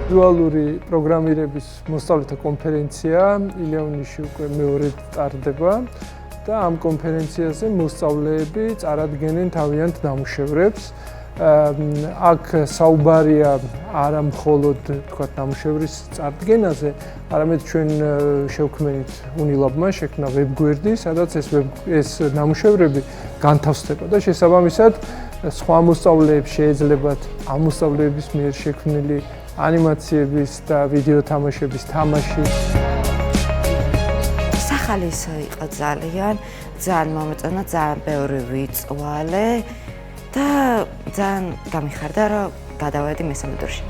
ვიზუალური პროგრამირების მოსწავლეთა კონფერენცია ილეონიში უკვე მეორედ ტარდება და ამ კონფერენციაზე მოსწავლეები წარადგენენ თავიანთ ნამუშევრებს. აქ საუბარია არა მხოლოდ თქვათ ნამუშევრის წარდგენაზე, არამედ ჩვენ შევქმნით უნილაბმა შექმნა ვებგვერდი, სადაც ეს ნამუშევრები განთავსდება და შესაბამისად სხვა მოსწავლეებს შეეძლებათ ამ მოსწავლეების მიერ შექმნილი ანიმაციების და ვიდეო თამაშების თამაში. სახალისო იყო ძალიან მომეწონა, ძალიან ბევრი ვიწვალე და ძალიან გამიხარდა, რომ გადავედი მესამე ტურში.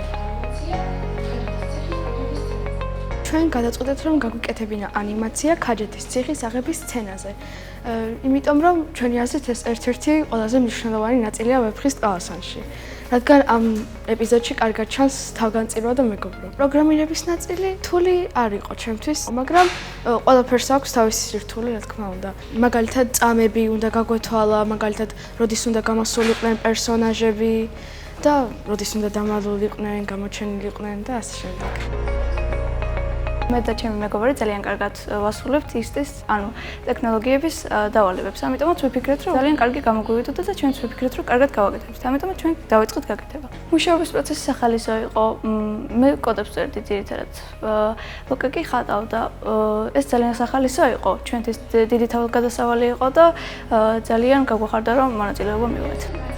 ჩვენ გადაწყვეტეთ, რომ გაგვიკეთებინა ანიმაცია ქაჯეთის ციხის აღების სცენაზე. იმიტომ რომ ჩვენი აზრით ეს ერთ-ერთი ყველაზე მნიშვნელოვანი ნაწილია ვეფხის ტყავასანში. რადგან ამ ეპიზოდში კარგად ჩანს თავგანწირვა და მეგობრობა. პროგრამირების ნაწილი რთული არ იყო ჩემთვის, მაგრამ ყველაფერს აქვს თავისი სირთულე, რა თქმა უნდა. მაგალითად, წამები უნდა გაგვეთვალა, მაგალითად, როდის უნდა გამოსულიყვნენ პერსონაჟები და როდის უნდა დამალულიყვნენ, გამოჩენილიყვნენ და ასე შემდეგ. მე და ჩემი მეგობარი ძალიან კარგად ვასრულებთ ის ანუ ტექნოლოგიების დავალებებს. ამიტომაც ვიფიქრეთ, რომ ძალიან კარგი გამოგვივიდოდა და ჩვენც ვიფიქრეთ, რომ კარგად გავაკეთებთ. ამიტომაც ჩვენ დავიწყეთ გაკეთება. მუშაობის პროცესი სახალისო იყო. მე კოდებს წერდი ძირითადად. ლოკა კი ხატავდა. ეს ძალიან სახალისო იყო. ჩვენთვის დიდი თავგადასავალი იყო და ძალიან გაგვახარდა, რომ მონაწილეობა მივიღეთ.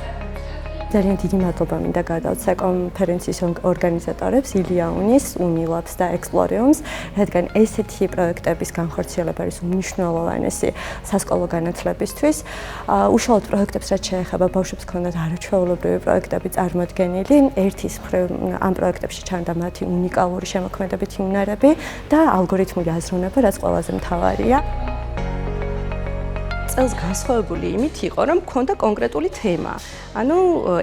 ძალიან დიდი მადლობა მინდა გადავცე კონფერენციის ორგანიზატორებს ილია-უნის, უნილაბს და ექსპლორიუმს, რადგან ესეთი პროექტების განხორციელება არის უმნიშვნელოვანესი სასკოლო განათლებისთვის. უშუალოდ პროექტებს რაც შეეხება ბავშვებს ქონდათ არაჩვეულებრივი პროექტები წარმოდგენილი, ერთის მხრივ ამ პროექტებში ჩანდა მათი უნიკალური შემოქმედებითი უნარები და ალგორითმული აზროვნება, რაც ყველაზე მთავარია. წელს განსხვავებული იმით იყო, რომ მქონდა კონკრეტული თემა. ანუ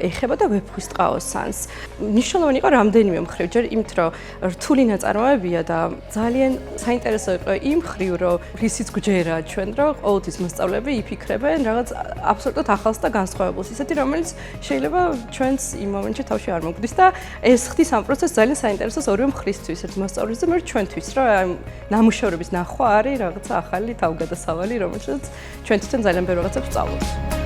ეხებოდა ვეფხვის ტყავასანს. მნიშვნელოვანი იყო რამდენიმე მხრივ, ჯერ იმით, რომ რთული ნაწარმოებია და ძალიან საინტერესო იყო იმ მხრივ, რომ რისიც გვჯერა ჩვენ, რომ ყოველთვის მოსწავლეები იფიქრებენ რაღაც აბსოლუტურად ახალს და განსხვავებულს, ისეთი, რომელიც შეიძლება ჩვენს იმ მომენტში თავში არ მოგვდის და ეს ხდის ამ პროცესს ძალიან საინტერესოს ორივე მხრისთვის, ერთ მოსწავლეს და მე ჩვენთვის, რომ ამ ნამუშევრების ნახვა არის რაღაცა ახალი თავგადასავალი, რომელშიც ჩვენ ძალიან ბევრ რაღაცებს ვსწავლობთ.